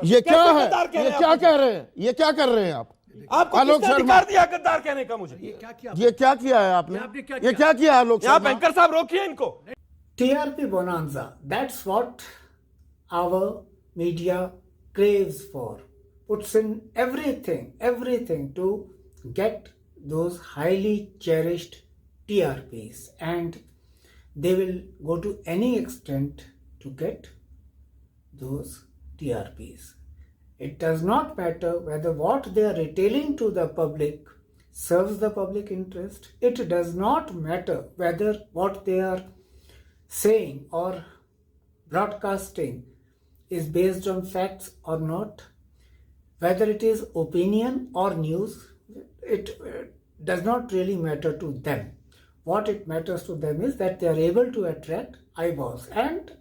ये क्या कैसे है? गद्दार कह ये रहे हैं क्या आप? कह रहे हैं? ये क्या कर रहे हैं आप? आपको आलोक किसने शर्मा, अधिकार दिया गद्दार कहने का? मुझे ये क्या किया है आपने? आपने क्या ये क्या किया आलोक यहाँ शर्मा? बैंकर साहब रोकिए इनको। TRP Bonanza, that's what our media craves for. Puts in everything to get those highly cherished TRPs, and they will go to any extent to get those TRPs. It does not matter whether what they are retailing to the public serves the public interest. It does not matter whether what they are saying or broadcasting is based on facts or not. Whether it is opinion or news, it does not really matter to them. What it matters to them is that they are able to attract eyeballs. And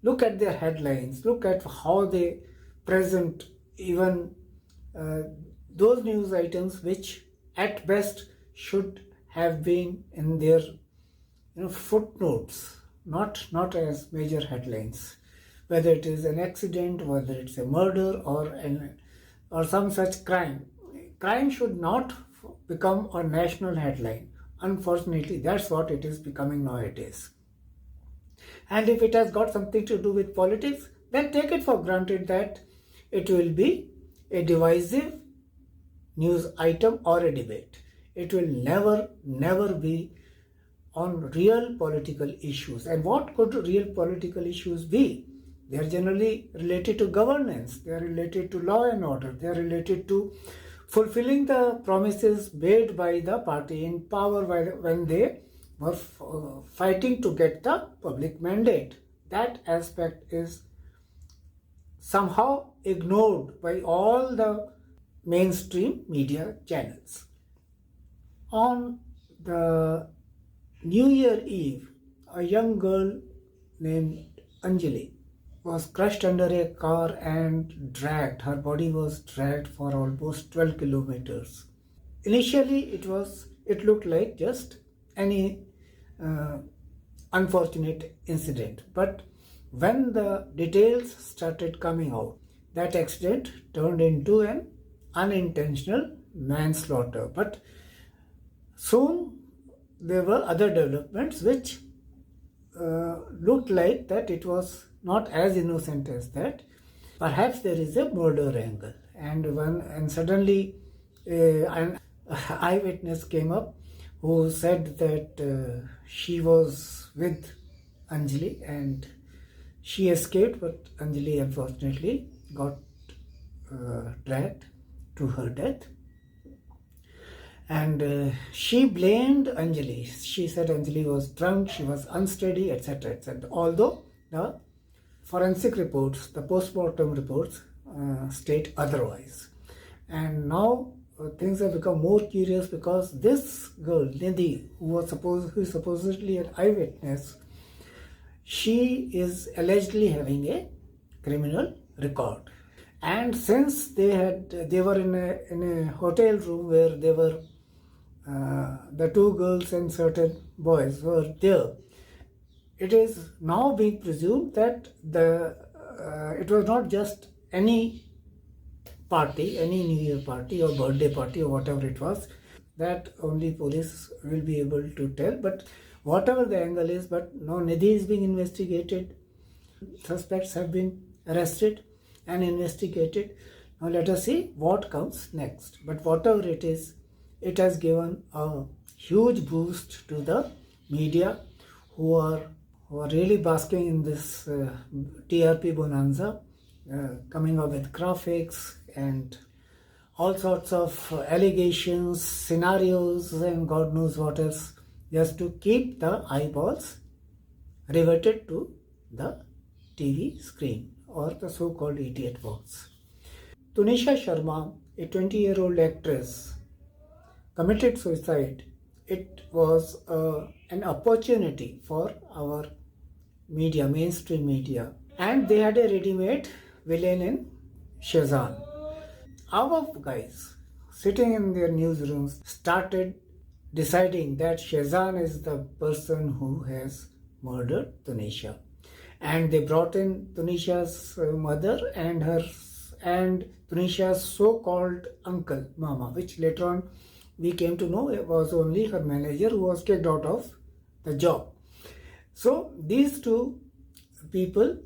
look at their headlines, look at how they present even those news items which at best should have been in their footnotes, not as major headlines. Whether it is an accident, whether it's a murder or some such crime should not become a national headline. Unfortunately, that's what it is becoming nowadays. And if it has got something to do with politics, then take it for granted that it will be a divisive news item or a debate. It will never be on real political issues. And what could real political issues be? They are generally related to governance, they are related to law and order, they are related to fulfilling the promises made by the party in power when they were fighting to get the public mandate. That aspect is somehow ignored by all the mainstream media channels. On the New Year Eve, a young girl named Anjali was crushed under a car and dragged. Her body was dragged for almost 12 kilometers. Initially, it looked like just any unfortunate incident. But when the details started coming out, that accident turned into an unintentional manslaughter. But soon there were other developments which looked like that it was not as innocent as that. Perhaps there is a murder angle. And suddenly an eyewitness came up who said that she was with Anjali and she escaped, but Anjali unfortunately got dragged to her death. And she blamed Anjali. She said Anjali was drunk, she was unsteady, etc. etc. Although the forensic reports, the post-mortem reports state otherwise. And now things have become more curious because this girl, Nidhi, who is supposedly an eyewitness, she is allegedly having a criminal record. And since they were in a hotel room where they were the two girls and certain boys were there, it is now being presumed that it was not just any party, any New Year party or birthday party or whatever it was. That only police will be able to tell. But whatever the angle is, but now Nidhi is being investigated. Suspects have been arrested and investigated. Now let us see what comes next. But whatever it is, it has given a huge boost to the media who are really basking in this TRP bonanza, coming up with graphics and all sorts of allegations, scenarios, and God knows what else, just to keep the eyeballs riveted to the TV screen or the so-called idiot box. Tunisha Sharma, a 20-year-old actress, committed suicide. It was an opportunity for our media, mainstream media, and they had a ready-made villain in Shazan. Our guys sitting in their newsrooms started deciding that Shazan is the person who has murdered Tunisha. And they brought in Tunisha's mother and her and Tunisia's so-called uncle, Mama, which later on we came to know it was only her manager who was kicked out of the job. So these two people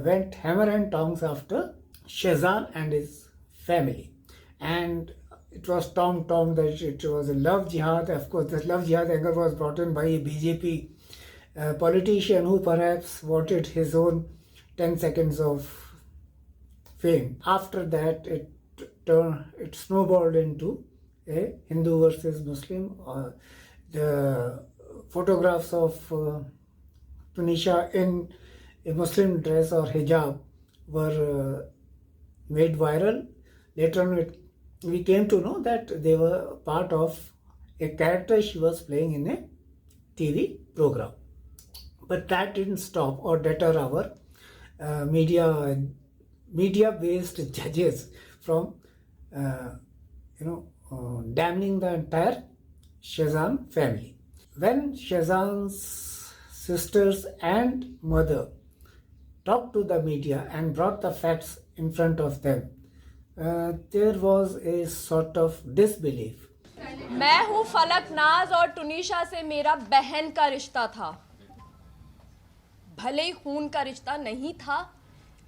went hammer and tongs after Shazan and his family. And it was Tom that it was a love jihad. Of course, the love jihad angle was brought in by a BJP politician who perhaps wanted his own 10 seconds of fame. After that, it snowballed into a Hindu versus Muslim. The photographs of Tunisia in a Muslim dress or hijab were made viral. Later on, we came to know that they were part of a character she was playing in a TV program. But that didn't stop or deter our media-based judges from, damning the entire Shazan family. When Shazan's sisters and mother talked to the media and brought the facts in front of them, there was a sort of disbelief. मैं हूँ फलक नाज और टुनीशा से मेरा बहन का रिश्ता था। भले ही खून का रिश्ता नहीं था,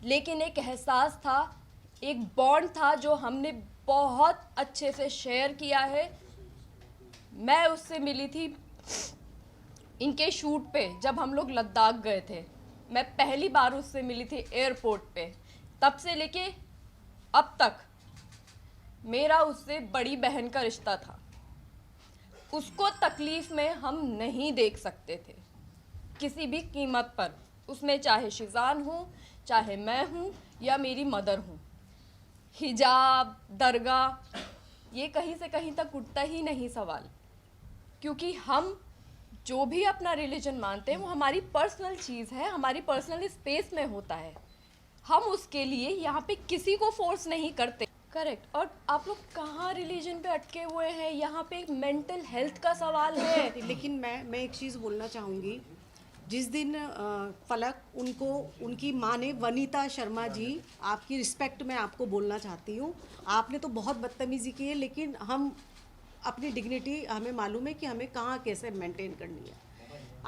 लेकिन एक एहसास था, एक बॉन्ड था जो हमने बहुत अच्छे से शेयर किया है। मैं उससे मिली थी इनके शूट पे जब हम लोग लद्दाख गए थे। मैं पहली बार उससे मिली थी एयरपोर्ट पे। तब से लेके अब तक मेरा उससे बड़ी बहन का रिश्ता था। उसको तकलीफ़ में हम नहीं देख सकते थे किसी भी कीमत पर, उसमें चाहे शिजान हो, चाहे मैं हूँ या मेरी मदर हूँ। हिजाब, दरगाह, ये कहीं से कहीं तक उठता ही नहीं सवाल, क्योंकि हम जो भी अपना रिलीजन मानते हैं वो हमारी पर्सनल चीज़ है, हमारी पर्सनल स्पेस में होता है। हम उसके लिए यहाँ पे किसी को फोर्स नहीं करते। करेक्ट। और आप लोग कहाँ रिलीजन पे अटके हुए हैं? यहाँ पे एक मेंटल हेल्थ का सवाल है। लेकिन मैं एक चीज़ बोलना चाहूँगी। जिस दिन फलक उनकी माँ ने, वनीता शर्मा जी, आपकी रिस्पेक्ट में आपको बोलना चाहती हूँ, आपने तो बहुत बदतमीज़ी की है, लेकिन हम अपनी डिग्निटी हमें मालूम है कि हमें कहाँ कैसे मेंटेन करनी है।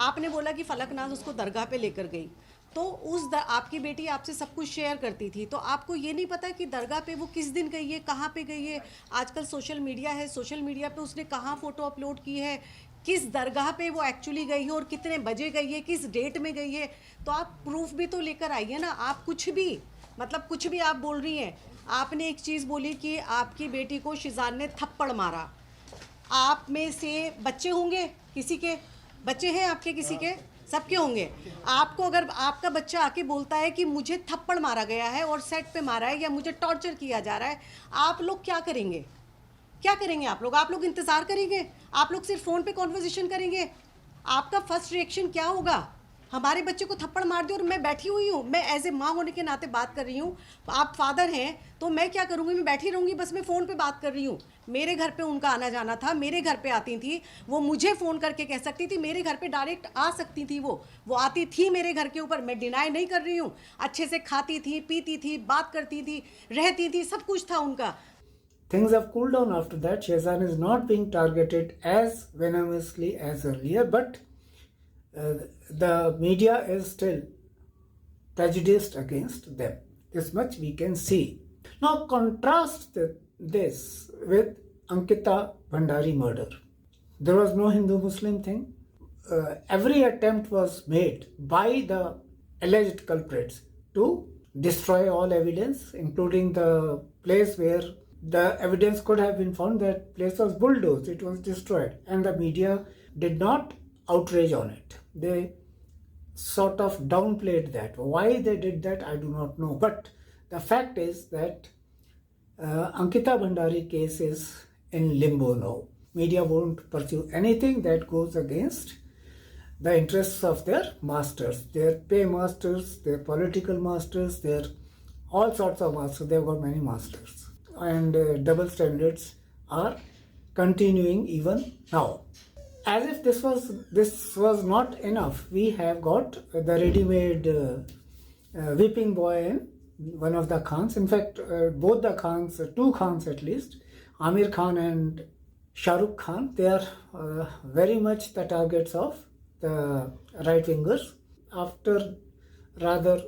आपने बोला कि फलक नाज उसको दरगाह पे लेकर गई, तो आपकी बेटी आपसे सब कुछ शेयर करती थी, तो आपको ये नहीं पता कि दरगाह पे वो किस दिन गई है, कहाँ पे गई है। आजकल सोशल मीडिया है, सोशल मीडिया पे उसने कहाँ फ़ोटो अपलोड की है, किस दरगाह पे वो एक्चुअली गई है और कितने बजे गई है, किस डेट में गई है, तो आप प्रूफ भी तो लेकर आइए ना। आप कुछ भी आप बोल रही हैं। आपने एक चीज़ बोली कि आपकी बेटी को शिजान ने थप्पड़ मारा। आप में से बच्चे होंगे, किसी के बच्चे हैं आपके, किसी के, सबके होंगे। आपको अगर आपका बच्चा आके बोलता है कि मुझे थप्पड़ मारा गया है और सेट पे मारा है या मुझे टॉर्चर किया जा रहा है, आप लोग क्या करेंगे? क्या करेंगे आप लोग इंतज़ार करेंगे? आप लोग सिर्फ फ़ोन पे कॉन्वर्सेशन करेंगे? आपका फर्स्ट रिएक्शन क्या होगा? हमारे बच्चे को थप्पड़ मार दिया और मैं बैठी हुई हूँ, मैं एज ए माँ होने के नाते बात कर रही हूँ। आप फादर हैं तो मैं क्या करूँगी? मैं बैठी रहूँगी, बस मैं फ़ोन पे बात कर रही हूँ। मेरे घर पे उनका आना जाना था, मेरे घर पे आती थी, वो मुझे फ़ोन करके कह सकती थी, मेरे घर पे डायरेक्ट आ सकती थी, वो आती थी मेरे घर के ऊपर। मैं डिनाई नहीं कर रही हूँ, अच्छे से खाती थी, पीती थी, बात करती थी, रहती थी, सब कुछ था उनका। Things have cooled down after that. Shazan is not being targeted as venomously as earlier, but the media is still prejudiced against them. This much we can see. Now contrast this with Ankita Bhandari murder. There was no Hindu-Muslim thing. Every attempt was made by the alleged culprits to destroy all evidence, including the place where the evidence could have been found. That place was bulldozed, it was destroyed, and the media did not outrage on it. They sort of downplayed that. Why they did that, I do not know. But the fact is that Ankita Bhandari case is in limbo now. Media won't pursue anything that goes against the interests of their masters, their paymasters, their political masters, their all sorts of masters. They've got many masters. And double standards are continuing even now. As if this was not enough, we have got the ready-made whipping boy in one of the Khans, in fact, both the Khans, two Khans at least, Amir Khan and Shah Rukh Khan, they are very much the targets of the right-wingers. After rather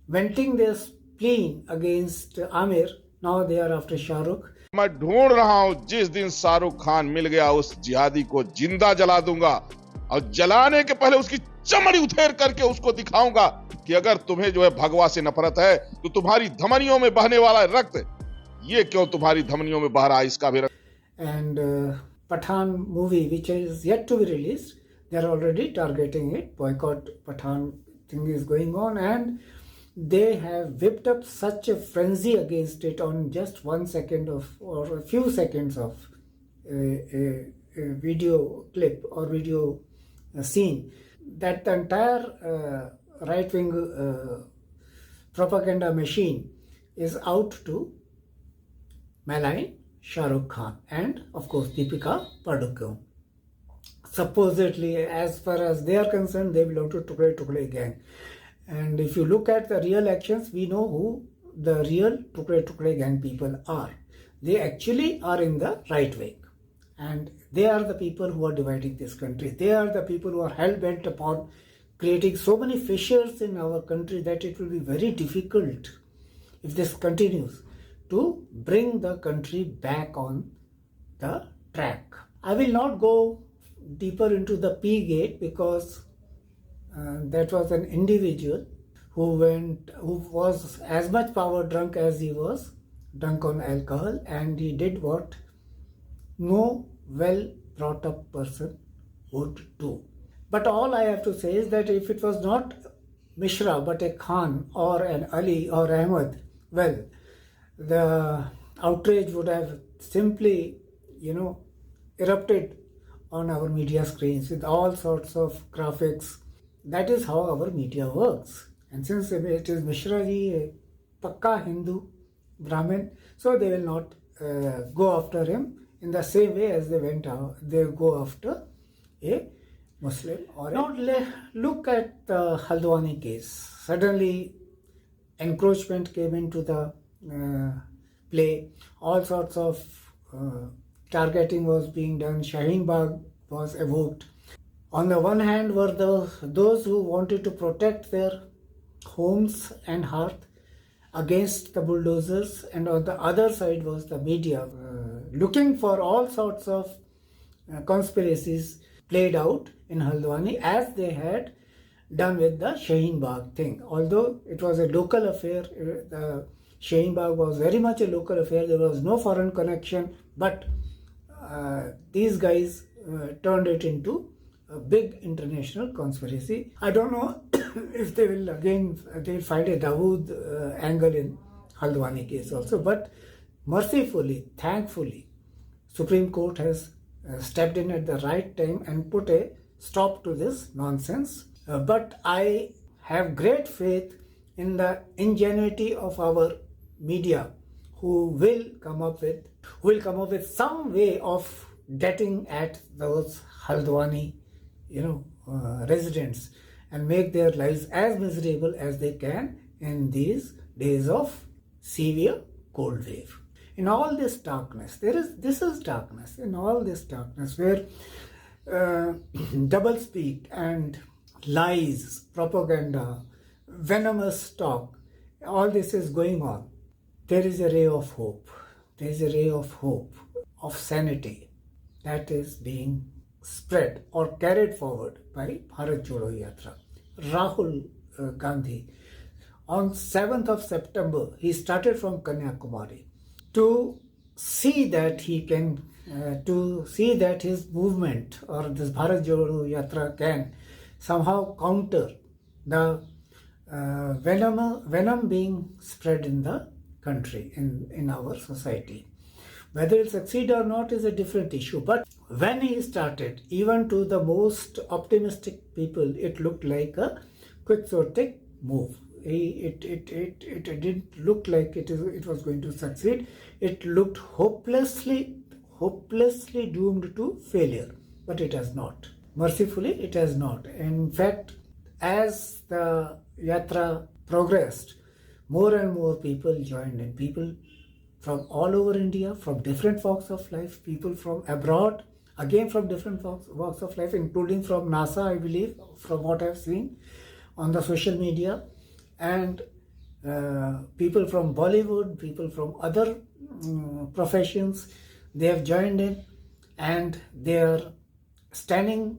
venting their spleen against Amir, now they are after Shah Rukh. मैं ढूंढ रहा हूं, जिस दिन शाहरुख खान मिल गया उस जिहादी को जिंदा जला दूंगा और जलाने के पहले उसकी चमड़ी उधेड़ करके उसको दिखाऊंगा कि अगर तुम्हें जो है भगवा से नफरत है तो तुम्हारी धमनियों में बहने वाला रक्त ये क्यों तुम्हारी धमनियों में बह रहा है, इसका भी रक्त. And Pathan movie, which is yet to be released, they are already targeting it. Boycott Pathan thing is going on, and they have whipped up such a frenzy against it on just 1 second of or a few seconds of a video clip or video scene that the entire right-wing propaganda machine is out to malign Shah Rukh Khan and of course Deepika Padukone. Supposedly, as far as they are concerned, they belong to Tukde Tukde gang. And if you look at the real actions, we know who the real Tukde Tukde gang people are. They actually are in the right wing. And they are the people who are dividing this country. They are the people who are hell-bent upon creating so many fissures in our country that it will be very difficult, if this continues, to bring the country back on the track. I will not go deeper into the P gate because that was an individual who was as much power drunk as he was drunk on alcohol, and he did what no well brought up person would do. But all I have to say is that if it was not Mishra but a Khan or an Ali or Ahmed, well, the outrage would have simply, erupted on our media screens with all sorts of graphics. That is how our media works. And since it is Mishra ji, a Pakka Hindu Brahmin, so they will not go after him in the same way as they go after a Muslim. Or now look at the Haldwani case. Suddenly encroachment came into the play. All sorts of targeting was being done. Shaheen Bagh was evoked. On the one hand were those who wanted to protect their homes and hearth against the bulldozers, and on the other side was the media looking for all sorts of conspiracies played out in Haldwani as they had done with the Shaheen Bagh thing. Although it was a local affair, the Shaheen Bagh was very much a local affair, there was no foreign connection, but these guys turned it into a big international conspiracy. I don't know if they will they'll find a Dawood angle in Haldwani case also, but mercifully, thankfully, Supreme Court has stepped in at the right time and put a stop to this nonsense. But I have great faith in the ingenuity of our media, who will come up with some way of getting at those Haldwani residents and make their lives as miserable as they can in these days of severe cold wave. In all this darkness, this is darkness. In all this darkness where doublespeak and lies, propaganda, venomous talk, all this is going on, there is a ray of hope. There is a ray of hope, of sanity that is being spread or carried forward by Bharat Jodo Yatra. Rahul Gandhi, on 7th of September, he started from Kanyakumari to see that he can, to see that his movement or this Bharat Jodo Yatra can somehow counter the venom being spread in the country, in our society. Whether it succeed or not is a different issue. But when he started, even to the most optimistic people, it looked like a quixotic move. It didn't look like it was going to succeed. It looked hopelessly doomed to failure. But it has not. Mercifully, it has not. In fact, as the Yatra progressed, more and more people joined in. People from all over India, from different walks of life, people from abroad, again from different walks of life, including from NASA, I believe, from what I've seen on the social media, and people from Bollywood, people from other professions, they have joined in, and they are standing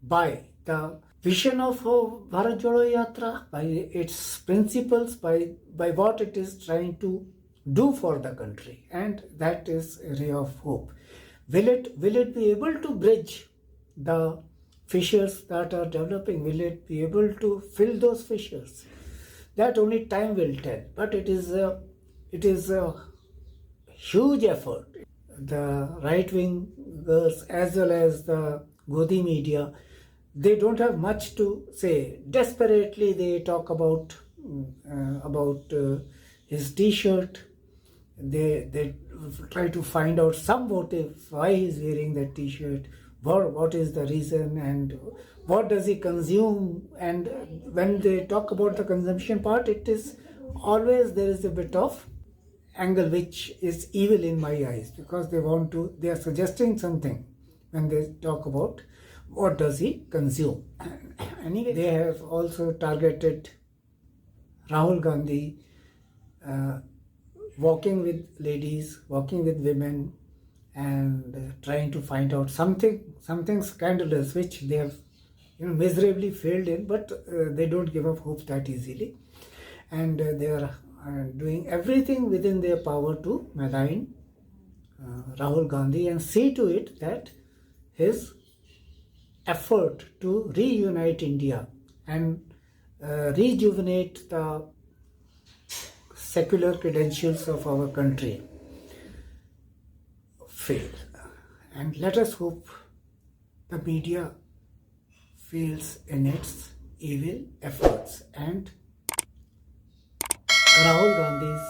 by the vision of Bharat Jodo Yatra, by its principles, by what it is trying to do for the country, and that is a ray of hope. Will it be able to bridge the fissures that are developing? Will it be able to fill those fissures? That only time will tell. But it is a huge effort. The right-wingers as well as the Godi media, they don't have much to say. Desperately they talk about his T-shirt. They try to find out some motive why he's wearing that T-shirt, what is the reason, and what does he consume. And when they talk about the consumption part, it is always there is a bit of angle which is evil in my eyes, because they are suggesting something when they talk about what does he consume. Anyway, they have also targeted Rahul Gandhi, walking with ladies, walking with women, and trying to find out something scandalous which they have miserably failed in, but they don't give up hope that easily, and they are doing everything within their power to malign Rahul Gandhi and see to it that his effort to reunite India and rejuvenate the secular credentials of our country fail. And let us hope the media fails in its evil efforts and Rahul Gandhi's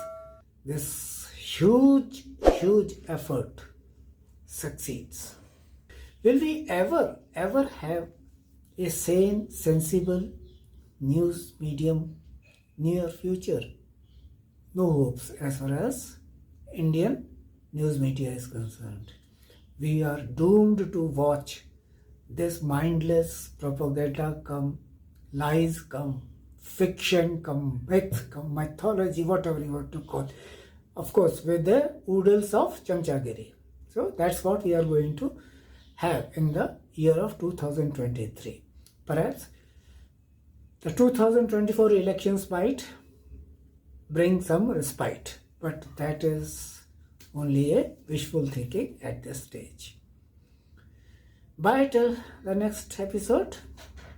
this huge effort succeeds. Will we ever have a sane, sensible news medium near future? No hopes as far as Indian news media is concerned. We are doomed to watch this mindless propaganda come, lies come, fiction come, myth come, mythology, whatever you want to call. Of course, with the oodles of chamchagiri. So that's what we are going to have in the year of 2023. Perhaps the 2024 elections might bring some respite, but that is only a wishful thinking at this stage. Bye till the next episode.